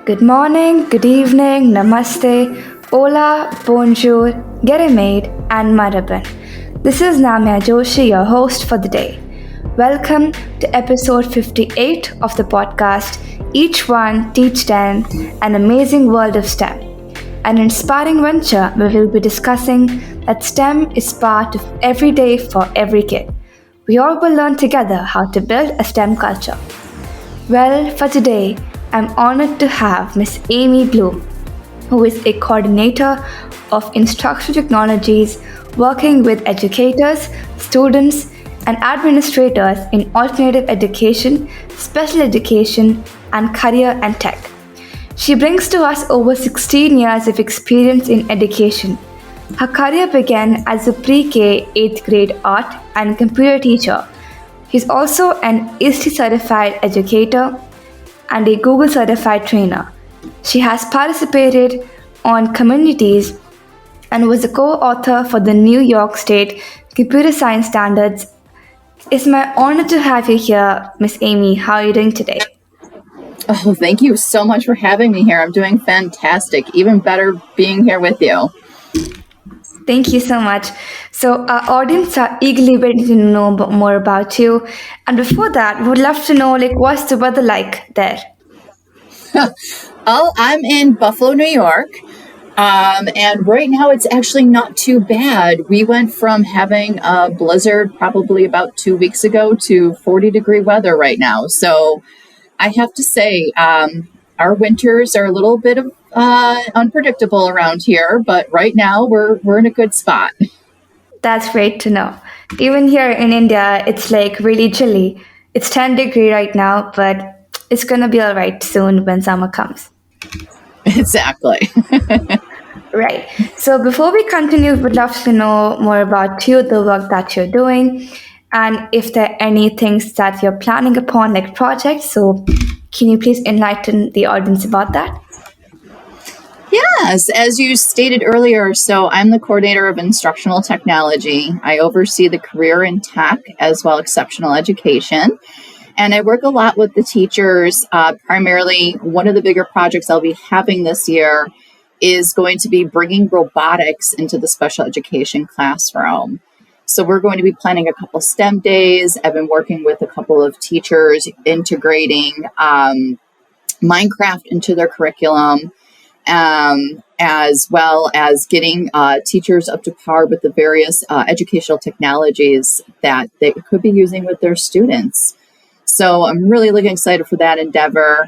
Good morning, good evening, namaste, hola, bonjour, geremed, and maraban. This is Namya Joshi, your host for the day. Welcome to episode 58 of the podcast, Each One Teach 10, an amazing world of STEM. An inspiring venture where we'll be discussing that STEM is part of every day for every kid. We all will learn together how to build a STEM culture. Well, for today, I'm honored to have Miss Aimee Bloom, who is a coordinator of instructional technologies working with educators, students, and administrators in alternative education, special education, and career and tech. She brings to us over 16 years of experience in education. Her career began as a pre-K 8th grade art and computer teacher. She's also an ISTE certified educator and a Google certified trainer. She has participated on communities and was a co-author for the New York State Computer Science Standards. It's my honor to have you here, Miss Aimee. How are you doing today? Oh, thank you so much for having me here. I'm doing fantastic. Even better being here with you. Thank you so much. So our audience are eagerly waiting to know more about you. And before that, we would love to know, what's the weather like there? Oh, I'm in Buffalo, New York. And right now it's actually not too bad. We went from having a blizzard probably about 2 weeks ago to 40-degree weather right now. So I have to say, our winters are a little bit of unpredictable around here, but right now we're in a good spot. That's great to know. Even here in India, it's really chilly. It's 10-degree right now, but it's gonna be all right soon when summer comes. Exactly. Right. So before we continue, we'd love to know more about you, the work that you're doing, and if there are any things that you're planning upon, like projects. So can you please enlighten the audience about that? Yes, as you stated earlier, so I'm the coordinator of instructional technology. I oversee the career in tech as well as exceptional education. And I work a lot with the teachers. Primarily, one of the bigger projects I'll be having this year is going to be bringing robotics into the special education classroom. So we're going to be planning a couple STEM days. I've been working with a couple of teachers integrating Minecraft into their curriculum, as well as getting teachers up to par with the various educational technologies that they could be using with their students. So I'm really looking excited for that endeavor.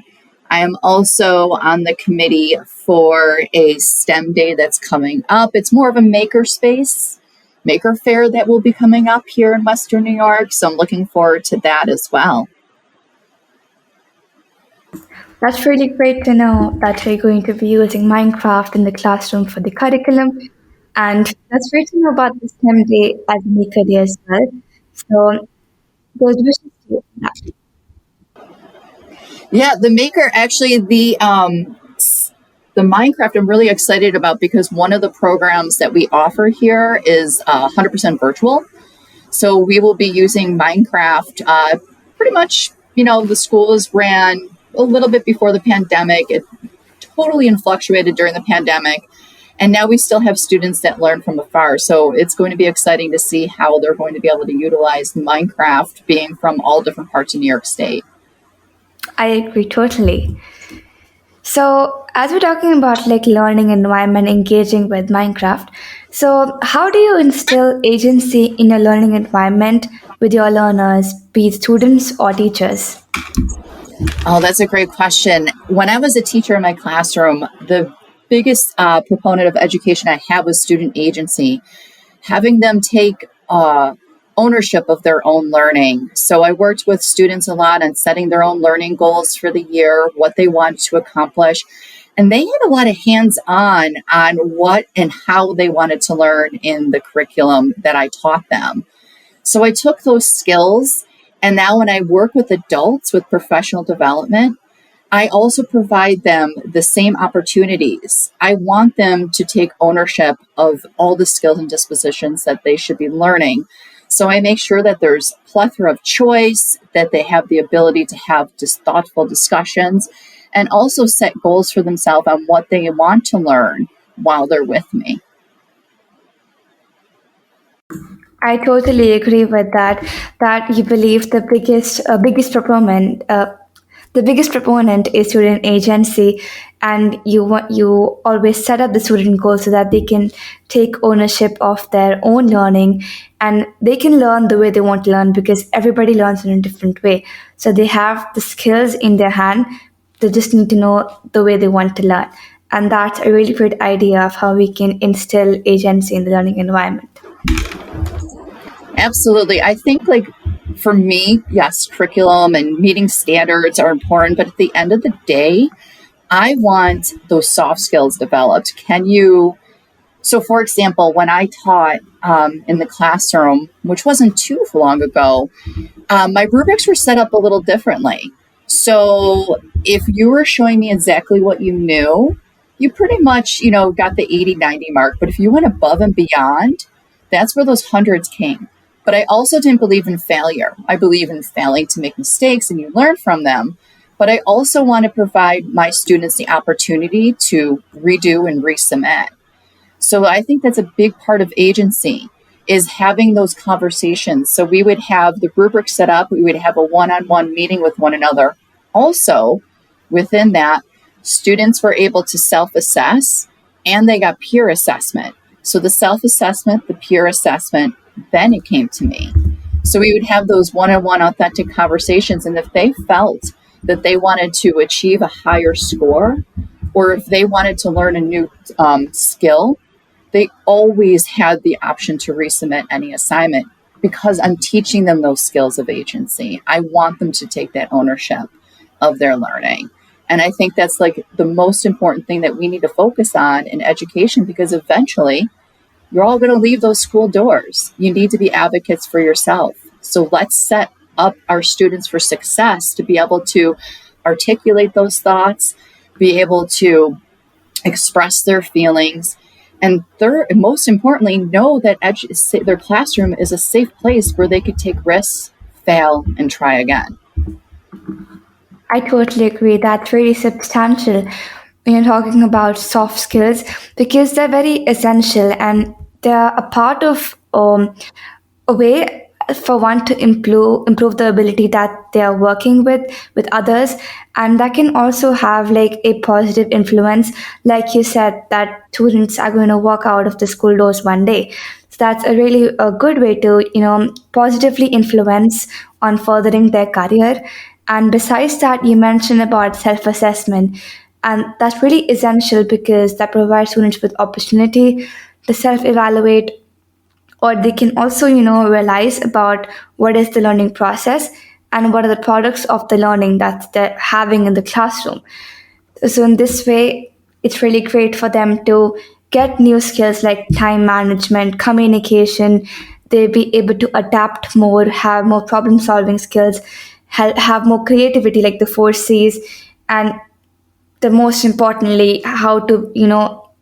I am also on the committee for a STEM day that's coming up. It's more of a maker fair that will be coming up here in Western New York. So I'm looking forward to that as well. That's really great to know that you're going to be using Minecraft in the classroom for the curriculum. And that's great to know about the STEM day as a maker day as well. So those wishes to you for that. Yeah, the maker, actually, the Minecraft I'm really excited about because one of the programs that we offer here is 100% virtual. So we will be using Minecraft pretty much, the schools ran a little bit before the pandemic. It totally fluctuated during the pandemic. And now we still have students that learn from afar. So it's going to be exciting to see how they're going to be able to utilize Minecraft being from all different parts of New York State. I agree totally. So as we're talking about learning environment, engaging with Minecraft, so how do you instill agency in a learning environment with your learners, be it students or teachers? Oh, that's a great question. When I was a teacher in my classroom, the biggest proponent of education I had was student agency, having them take ownership of their own learning. So I worked with students a lot on setting their own learning goals for the year, what they wanted to accomplish. And they had a lot of hands-on on what and how they wanted to learn in the curriculum that I taught them. So I took those skills, and now when I work with adults with professional development, I also provide them the same opportunities. I want them to take ownership of all the skills and dispositions that they should be learning. So I make sure that there's a plethora of choice, that they have the ability to have just thoughtful discussions, and also set goals for themselves on what they want to learn while they're with me. I totally agree with that. That you believe the biggest proponent is student agency, and you always set up the student goals so that they can take ownership of their own learning, and they can learn the way they want to learn because everybody learns in a different way. So they have the skills in their hand. They just need to know the way they want to learn, and that's a really great idea of how we can instill agency in the learning environment. Absolutely. I think, like, for me, yes, curriculum and meeting standards are important, but at the end of the day, I want those soft skills developed. So for example, when I taught in the classroom, which wasn't too long ago, my rubrics were set up a little differently. So if you were showing me exactly what you knew, you pretty much, got the 80, 90 mark. But if you went above and beyond, that's where those hundreds came. But I also didn't believe in failure. I believe in failing to make mistakes and you learn from them. But I also want to provide my students the opportunity to redo and resubmit. So I think that's a big part of agency, is having those conversations. So we would have the rubric set up. We would have a one-on-one meeting with one another. Also, within that, students were able to self-assess and they got peer assessment. So the self-assessment, the peer assessment, then it came to me. So we would have those one-on-one authentic conversations. And if they felt that they wanted to achieve a higher score, or if they wanted to learn a new skill, they always had the option to resubmit any assignment because I'm teaching them those skills of agency. I want them to take that ownership of their learning. And I think that's like the most important thing that we need to focus on in education, because eventually you're all going to leave those school doors. You need to be advocates for yourself. So let's set up our students for success to be able to articulate those thoughts, be able to express their feelings, and most importantly, know that their classroom is a safe place where they could take risks, fail, and try again. I totally agree. That's really substantial when you're talking about soft skills because they're very essential and they're a part of a way for one to improve the ability that they are working with others, and that can also have like a positive influence, like you said, that students are going to walk out of the school doors one day. So that's a really a good way to positively influence on furthering their career. And besides that, you mentioned about self-assessment, and that's really essential because that provides students with opportunity to self-evaluate, or they can also realize about what is the learning process and what are the products of the learning that they're having in the classroom. So in this way, it's really great for them to get new skills like time management, communication. They be able to adapt more, have more problem solving skills, have more creativity like the four C's, and the most importantly, how to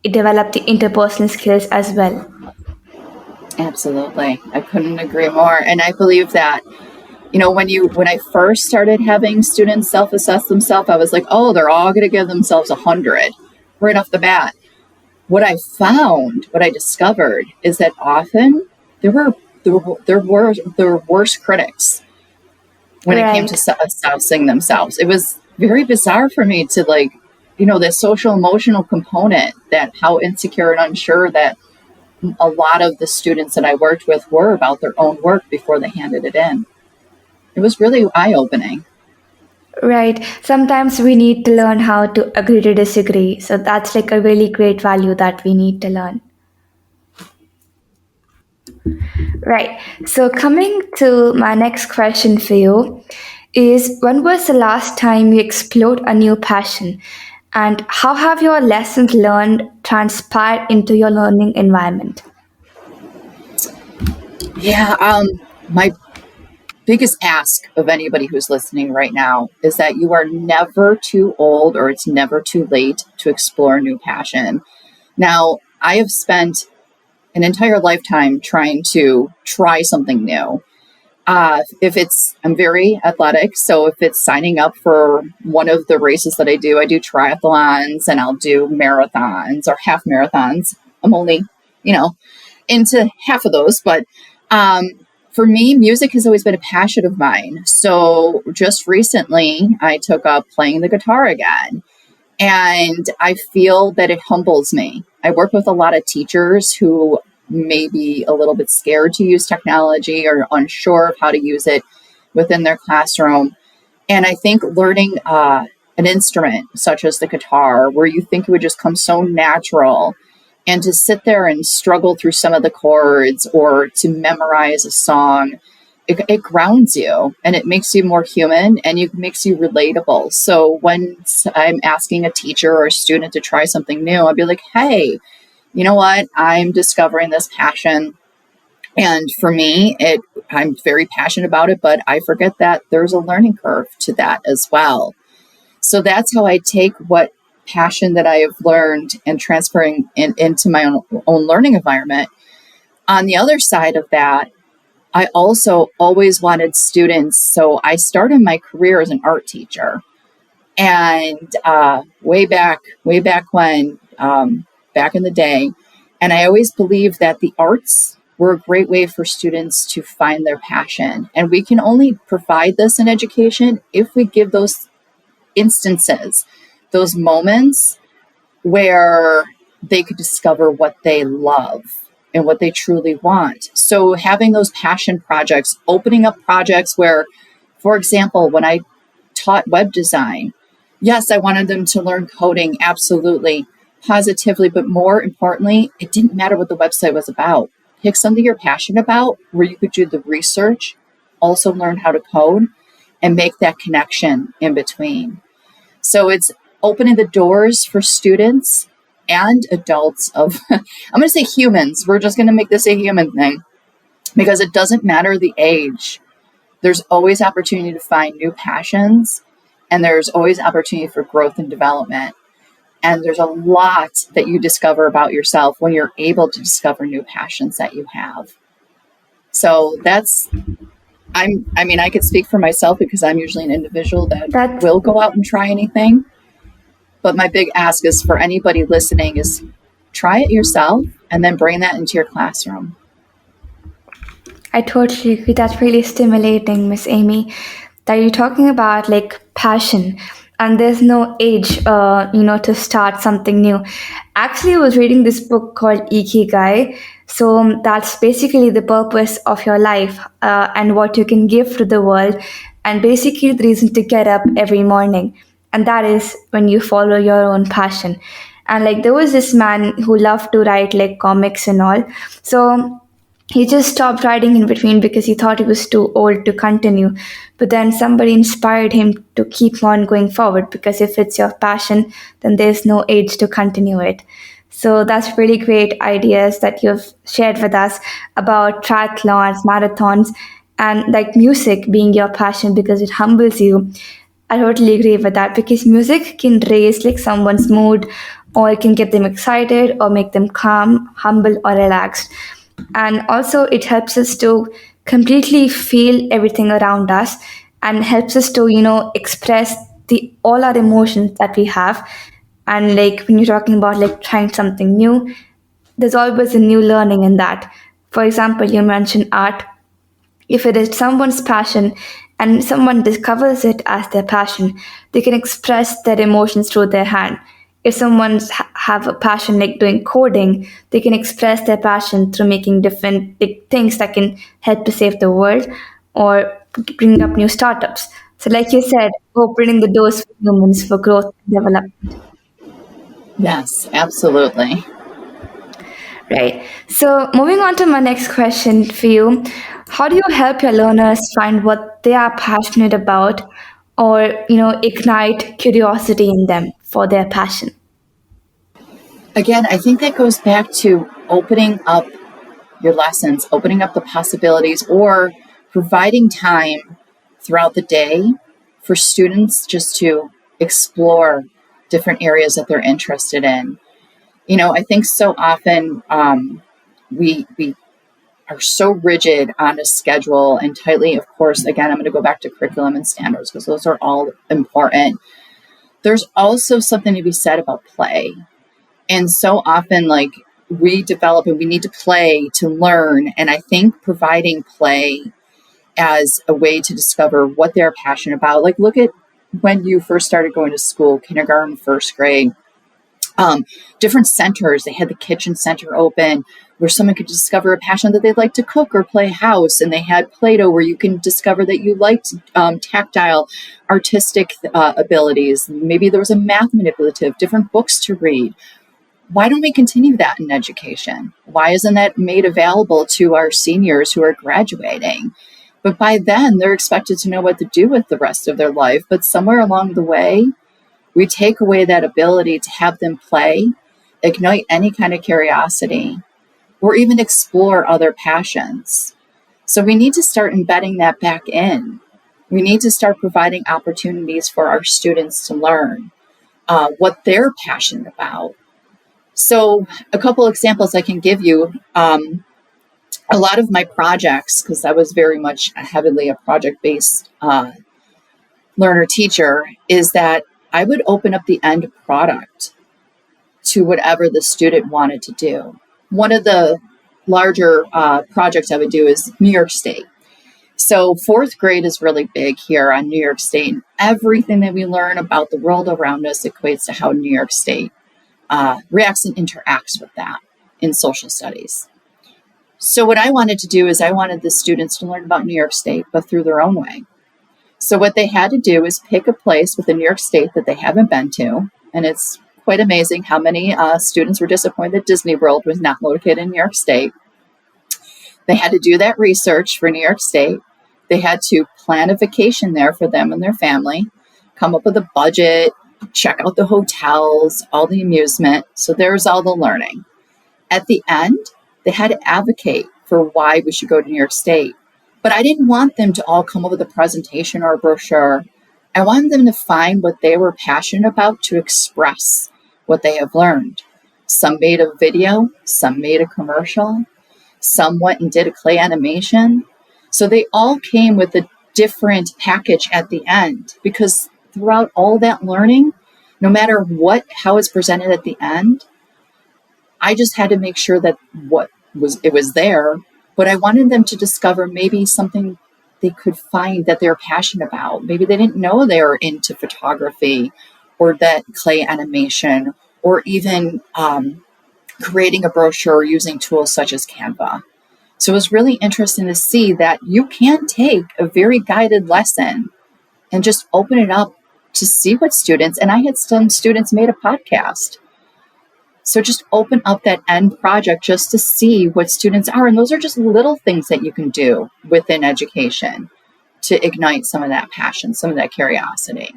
develop the interpersonal skills as well. Absolutely. I couldn't agree more. And I believe that, when I first started having students self-assess themselves, I was like, oh, they're all going to give themselves 100 right off the bat. What I discovered is that often there were worse critics when it came Right. to assessing themselves. It was very bizarre for me to the social emotional component, that how insecure and unsure that a lot of the students that I worked with were about their own work before they handed it in. It was really eye-opening. Right. Sometimes we need to learn how to agree to disagree. So that's like a really great value that we need to learn. Right. So coming to my next question for you is, when was the last time you explored a new passion? And how have your lessons learned transpired into your learning environment? Yeah, my biggest ask of anybody who's listening right now is that you are never too old, or it's never too late to explore a new passion. Now, I have spent an entire lifetime trying to try something new. I'm very athletic. So if it's signing up for one of the races that I do triathlons and I'll do marathons or half marathons. I'm only, into half of those. But for me, music has always been a passion of mine. So just recently, I took up playing the guitar again. And I feel that it humbles me. I work with a lot of teachers who may be a little bit scared to use technology or unsure of how to use it within their classroom. And I think learning an instrument such as the guitar, where you think it would just come so natural, and to sit there and struggle through some of the chords or to memorize a song, it grounds you and it makes you more human and it makes you relatable. So when I'm asking a teacher or a student to try something new, I'll be like, hey, you know what? I'm discovering this passion. And for me, I'm very passionate about it, but I forget that there's a learning curve to that as well. So that's how I take what passion that I have learned and transferring into my own learning environment. On the other side of that, I also always wanted students. So I started my career as an art teacher. And way back when, back in the day. And I always believed that the arts were a great way for students to find their passion. And we can only provide this in education if we give those instances, those moments where they could discover what they love and what they truly want. So having those passion projects, opening up projects where, for example, when I taught web design, yes, I wanted them to learn coding, absolutely, positively, but more importantly, it didn't matter what the website was about. Pick something you're passionate about where you could do the research, also learn how to code, and make that connection in between. So it's opening the doors for students and adults of, I'm going to say humans. We're just going to make this a human thing because it doesn't matter the age. There's always opportunity to find new passions, and there's always opportunity for growth and development. And there's a lot that you discover about yourself when you're able to discover new passions that you have. So I could speak for myself because I'm usually an individual that will go out and try anything. But my big ask is for anybody listening is try it yourself and then bring that into your classroom. I totally agree. That's really stimulating, Miss Aimee, that you're talking about like passion, and there's no age, to start something new. Actually, I was reading this book called Ikigai. So that's basically the purpose of your life and what you can give to the world, and basically the reason to get up every morning. And that is when you follow your own passion. And like there was this man who loved to write like comics and all. So he just stopped writing in between because he thought he was too old to continue. But then somebody inspired him to keep on going forward because if it's your passion, then there's no age to continue it. So that's really great ideas that you've shared with us about triathlons, marathons, and like music being your passion because it humbles you. I totally agree with that because music can raise like someone's mood, or it can get them excited or make them calm, humble, or relaxed. And also it helps us to completely feel everything around us and helps us to express the all our emotions that we have. And like when you're talking about like trying something new, there's always a new learning in that. For example, you mentioned art. If it is someone's passion and someone discovers it as their passion, they can express their emotions through their hand. If someone's have a passion like doing coding, they can express their passion through making different like, things that can help to save the world or bring up new startups. So like you said, opening the doors for humans for growth and development. Yes, absolutely. Right. So moving on to my next question for you, how do you help your learners find what they are passionate about or, ignite curiosity in them for their passion? Again, I think that goes back to opening up your lessons, opening up the possibilities, or providing time throughout the day for students just to explore different areas that they're interested in. I think so often we are so rigid on a schedule and tightly, of course, again, I'm going to go back to curriculum and standards because those are all important. There's also something to be said about play. And so often, like, we develop and we need to play to learn. And I think providing play as a way to discover what they're passionate about, like, look at when you first started going to school, kindergarten, first grade. Different centers, they had the kitchen center open where someone could discover a passion that they'd like to cook or play house. And they had Play-Doh where you can discover that you liked tactile, artistic abilities. Maybe there was a math manipulative, different books to read. Why don't we continue that in education? Why isn't that made available to our seniors who are graduating? But by then, they're expected to know what to do with the rest of their life. But somewhere along the way, we take away that ability to have them play, ignite any kind of curiosity, or even explore other passions. So we need to start embedding that back in. We need to start providing opportunities for our students to learn what they're passionate about. So a couple examples I can give you. A lot of my projects, because I was very much heavily a project-based learner teacher, is that I would open up the end product to whatever the student wanted to do. One of the larger projects I would do is New York State. So fourth grade is really big here on New York State. And everything that we learn about the world around us equates to how New York State reacts and interacts with that in social studies. So what I wanted to do is I wanted the students to learn about New York State, but through their own way. So what they had to do is pick a place within New York State that they haven't been to. And it's quite amazing how many students were disappointed that Disney World was not located in New York State. They had to do that research for New York State. They had to plan a vacation there for them and their family, come up with a budget, check out the hotels, all the amusement. So there's all the learning. At the end, they had to advocate for why we should go to New York State. But I didn't want them to all come up with a presentation or a brochure. I wanted them to find what they were passionate about to express what they have learned. Some made a video, some made a commercial, some went and did a clay animation. So they all came with a different package at the end, because throughout all that learning, no matter how it's presented at the end, I just had to make sure that it was there, but I wanted them to discover maybe something they could find that they're passionate about. Maybe they didn't know they were into photography or that clay animation, or even creating a brochure using tools such as Canva. So it was really interesting to see that you can take a very guided lesson and just open it up to see what students, and I had some students made a podcast. So just open up that end project just to see what students are. And those are just little things that you can do within education to ignite some of that passion, some of that curiosity.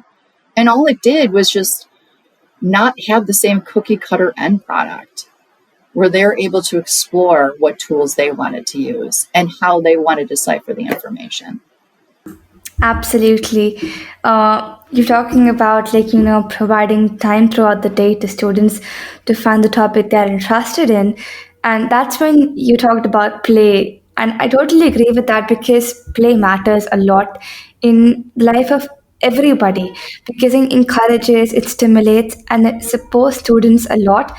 And all it did was just not have the same cookie cutter end product, where they're able to explore what tools they wanted to use and how they wanted to decipher the information. Absolutely. You're talking about, providing time throughout the day to students to find the topic they're interested in. And that's when you talked about play. And I totally agree with that, because play matters a lot in the life of everybody, because it encourages, it stimulates, and it supports students a lot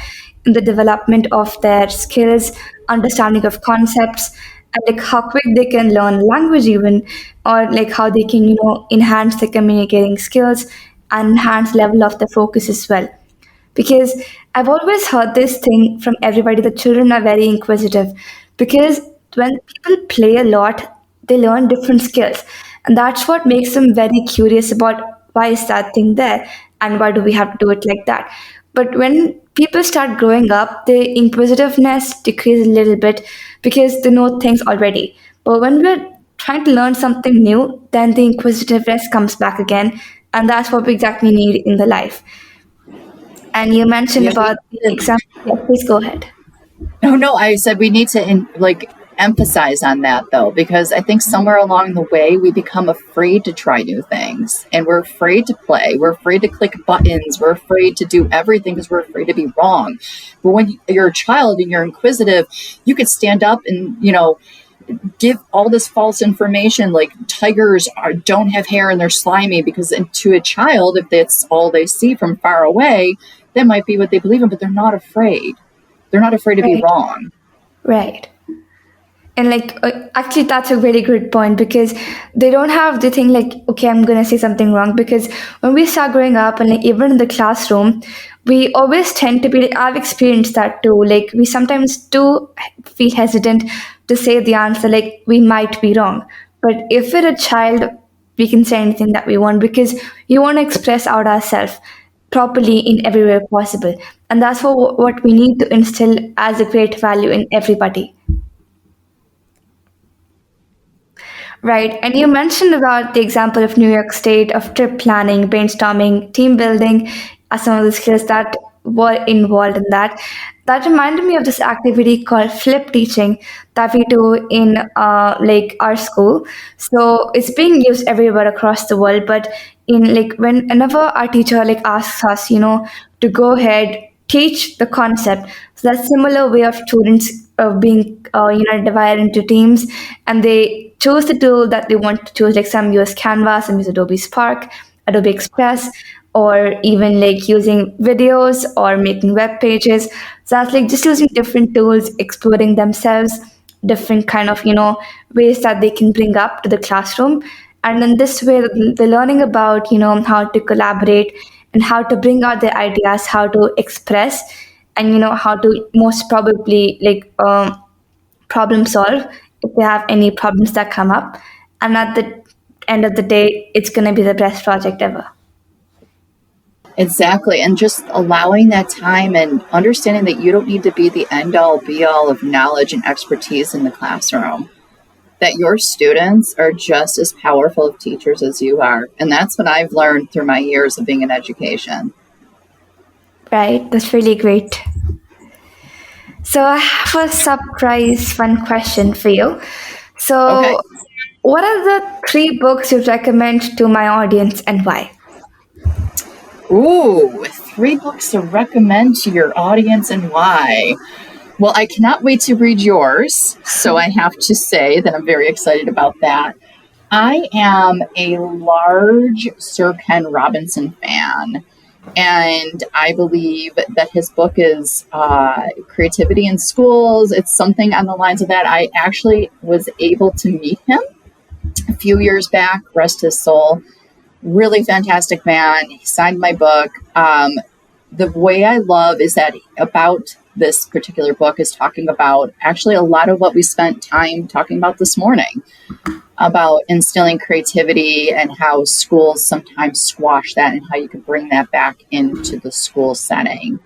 in the development of their skills, understanding of concepts, and like how quick they can learn language even, or like how they can enhance their communicating skills and enhance level of the focus as well. Because I've always heard this thing from everybody that children are very inquisitive, because when people play a lot, they learn different skills, and that's what makes them very curious about why is that thing there and why do we have to do it like that. But when people start growing up, their inquisitiveness decreases a little bit because they know things already. But when we're trying to learn something new, then the inquisitiveness comes back again, and that's what we exactly need in the life. And you mentioned Yeah, about the example. Yeah, please go ahead. no, I said we need to emphasize on that though, because I think somewhere along the way we become afraid to try new things, and we're afraid to play. We're afraid to click buttons. We're afraid to do everything because we're afraid to be wrong. But when you're a child and you're inquisitive, you could stand up and, give all this false information like tigers don't have hair and they're slimy, because to a child, if that's all they see from far away, that might be what they believe in, but they're not afraid. They're not afraid to be wrong. Right. And actually, that's a really good point, because they don't have the thing like, okay, I'm going to say something wrong. Because when we start growing up, and even in the classroom, we always tend to be, I've experienced that too. We sometimes do feel hesitant to say the answer, we might be wrong. But if we're a child, we can say anything that we want, because we want to express out ourselves properly in every way possible. And that's what we need to instill as a great value in everybody. Right. And you mentioned about the example of New York State, of trip planning, brainstorming, team building, as some of the skills that were involved in that. That reminded me of this activity called flip teaching that we do in our school. So it's being used everywhere across the world. But in whenever our teacher asks us, to go ahead, teach the concept. So that similar way of students being divided into teams, and they choose the tool that they want to choose. Some use Canva, some use Adobe Spark, Adobe Express, or even using videos or making web pages. So that's just using different tools, exploring themselves, different kind of ways that they can bring up to the classroom. And in this way, they're learning about how to collaborate and how to bring out their ideas, how to express, and how to most probably problem solve if they have any problems that come up. And at the end of the day, it's going to be the best project ever. Exactly. And just allowing that time and understanding that you don't need to be the end all be all of knowledge and expertise in the classroom, that your students are just as powerful of teachers as you are. And that's what I've learned through my years of being in education. Right. That's really great. So I have a surprise fun question for you. So Okay. what are the 3 books you'd recommend to my audience, and why? Ooh, 3 books to recommend to your audience and why. Well, I cannot wait to read yours. So I have to say that I'm very excited about that. I am a large Sir Ken Robinson fan. And I believe that his book is Creativity in Schools. It's something on the lines of that. I actually was able to meet him a few years back, rest his soul. Really fantastic man. He signed my book. The way I love is that about this particular book is talking about actually a lot of what we spent time talking about this morning, about instilling creativity and how schools sometimes squash that and how you can bring that back into the school setting.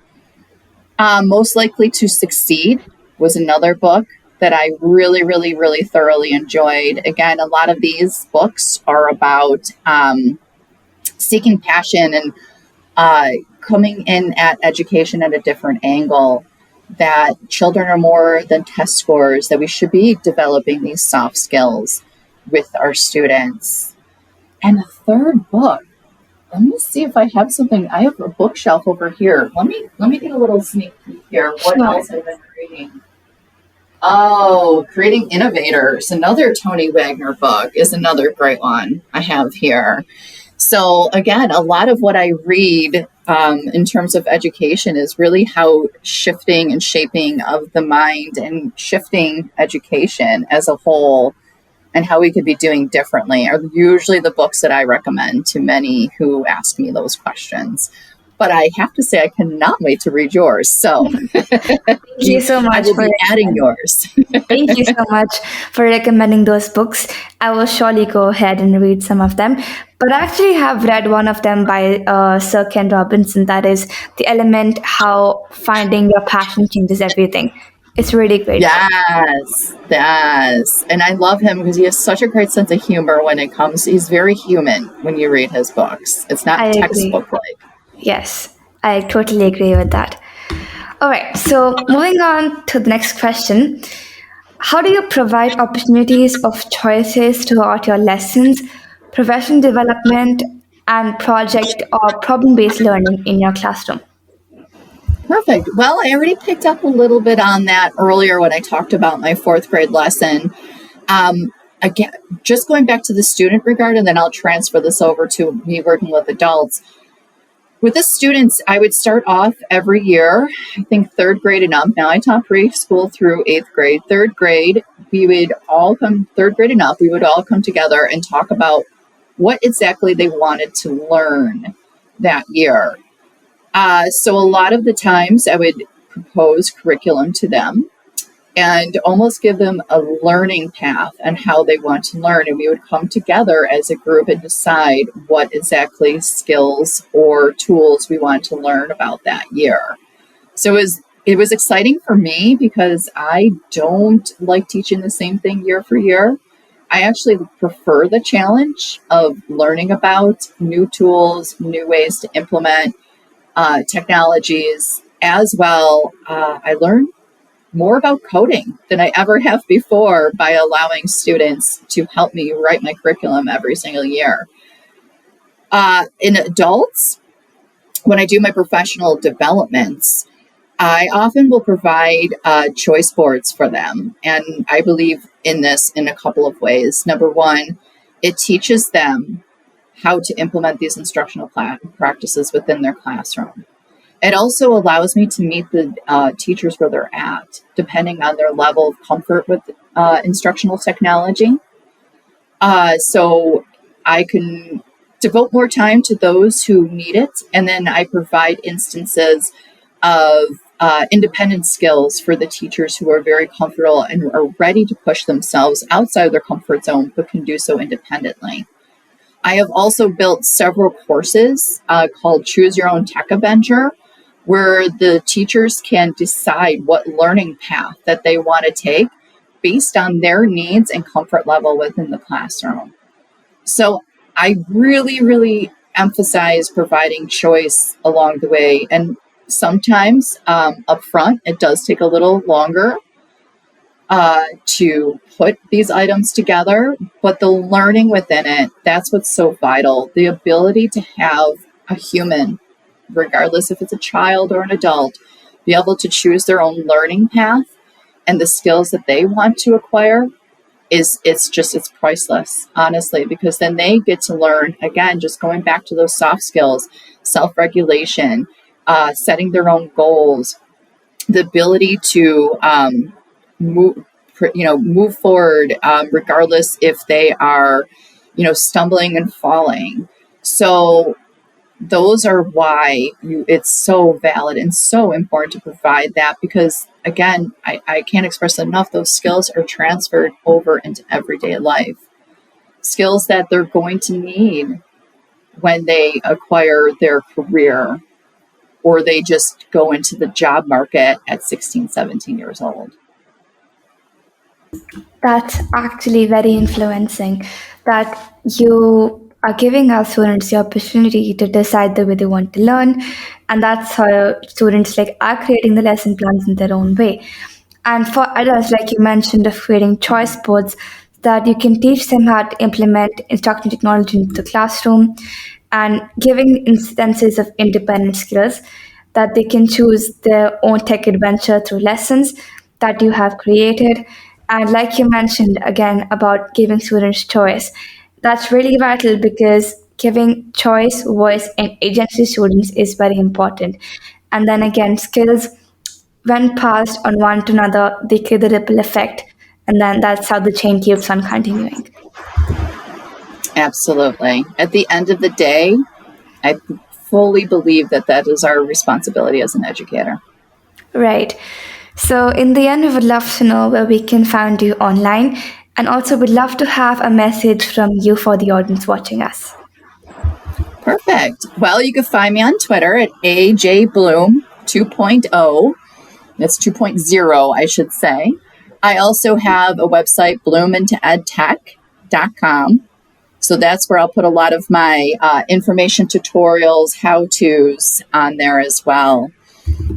Most Likely to Succeed was another book that I really, really, really thoroughly enjoyed. Again, a lot of these books are about seeking passion and coming in at education at a different angle, that children are more than test scores, that we should be developing these soft skills with our students. And a third book, let me see if I have something. I have a bookshelf over here. Let me get a little sneak peek here. What else I've been reading? Oh, Creating Innovators, another Tony Wagner book, is another great one I have here. So again, a lot of what I read in terms of education is really how shifting and shaping of the mind and shifting education as a whole, and how we could be doing differently, are usually the books that I recommend to many who ask me those questions. But I have to say, I cannot wait to read yours. So Thank you so much. I will be adding yours. Thank you so much for recommending those books. I will surely go ahead and read some of them. But I actually have read one of them by Sir Ken Robinson. That is The Element, How Finding Your Passion Changes Everything. It's really great. Yes. And I love him because he has such a great sense of humor when it comes. He's very human when you read his books. It's not textbook-like. Yes, I totally agree with that. All right, so moving on to the next question. How do you provide opportunities of choices throughout your lessons, professional development, and project or problem based learning in your classroom? Perfect. Well, I already picked up a little bit on that earlier when I talked about my fourth grade lesson. Again, just going back to the student regard, and then I'll transfer this over to me working with adults. With the students, I would start off every year, I think third grade and up. Now I taught preschool through eighth grade. Third grade, third grade and up, we would all come together and talk about what exactly they wanted to learn that year. So a lot of the times I would propose curriculum to them and almost give them a learning path and how they want to learn. And we would come together as a group and decide what exactly skills or tools we want to learn about that year. So it was exciting for me because I don't like teaching the same thing year for year. I actually prefer the challenge of learning about new tools, new ways to implement technologies as well. I learned more about coding than I ever have before by allowing students to help me write my curriculum every single year. In adults, when I do my professional developments, I often will provide choice boards for them. And I believe in this in a couple of ways. Number one, it teaches them how to implement these instructional practices within their classroom. It also allows me to meet the teachers where they're at, depending on their level of comfort with instructional technology. So I can devote more time to those who need it, and then I provide instances of independent skills for the teachers who are very comfortable and are ready to push themselves outside of their comfort zone, but can do so independently. I have also built several courses called Choose Your Own Tech Adventure, where the teachers can decide what learning path that they want to take based on their needs and comfort level within the classroom. So I really, really emphasize providing choice along the way. And sometimes up front, it does take a little longer to put these items together, but the learning within it, that's what's so vital. The ability to have a human, regardless if it's a child or an adult, be able to choose their own learning path and the skills that they want to acquire it's priceless, honestly, because then they get to learn, again, just going back to those soft skills, self-regulation, setting their own goals, the ability to move forward, regardless if they are, stumbling and falling. So those are why it's so valid and so important to provide that, because again, I can't express enough, those skills are transferred over into everyday life. Skills that they're going to need when they acquire their career or they just go into the job market at 16, 17 years old. That's actually very influencing, that you are giving our students the opportunity to decide the way they want to learn, and that's how students are creating the lesson plans in their own way. And for adults, like you mentioned, of creating choice boards, that you can teach them how to implement instructional technology into the classroom, and giving instances of independent skills that they can choose their own tech adventure through lessons that you have created. And like you mentioned again about giving students choice, that's really vital, because giving choice, voice, and agency to students is very important. And then again, skills, when passed on one to another, they create the ripple effect. And then that's how the chain keeps on continuing. Absolutely. At the end of the day, I fully believe that is our responsibility as an educator. Right. So, in the end, we would love to know where we can find you online, and also would love to have a message from you for the audience watching us. Perfect. Well, you can find me on Twitter at AJ Bloom 2.0. That's 2.0, I should say. I also have a website, bloomintoedtech.com. So that's where I'll put a lot of my information, tutorials, how-tos on there as well.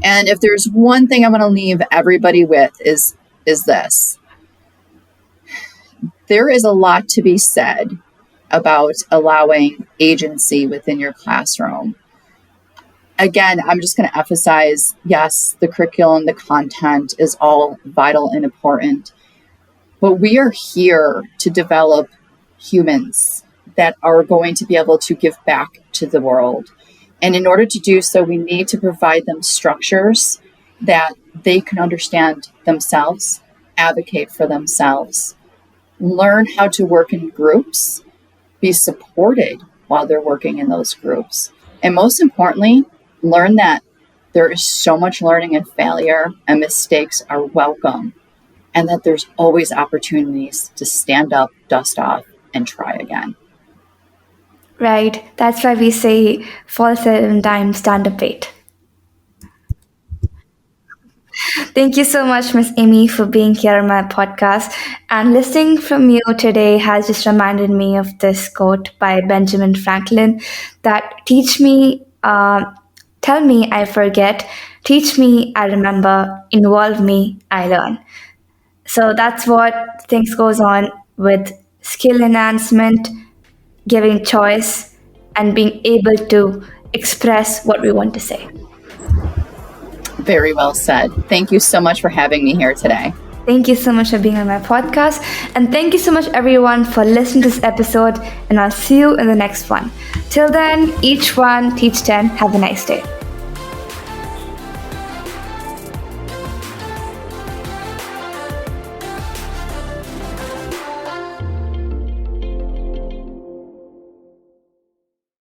And if there's one thing I want to leave everybody with is this. there is a lot to be said about allowing agency within your classroom. Again, I'm just going to emphasize, yes, the curriculum, the content is all vital and important, but we are here to develop humans that are going to be able to give back to the world. And in order to do so, we need to provide them structures that they can understand themselves, advocate for themselves, learn how to work in groups, be supported while they're working in those groups. And most importantly, learn that there is so much learning and failure and mistakes are welcome, and that there's always opportunities to stand up, dust off, and try again. Right. That's why we say fall 7 times, stand up 8. Thank you so much, Miss Aimee, for being here on my podcast. And listening from you today has just reminded me of this quote by Benjamin Franklin that tell me I forget, teach me I remember, involve me I learn. So that's what things goes on with skill enhancement, giving choice, and being able to express what we want to say. Very well said. Thank you so much for having me here today. Thank you so much for being on my podcast. And thank you so much, everyone, for listening to this episode. And I'll see you in the next one. Till then, each one, teach 10. Have a nice day.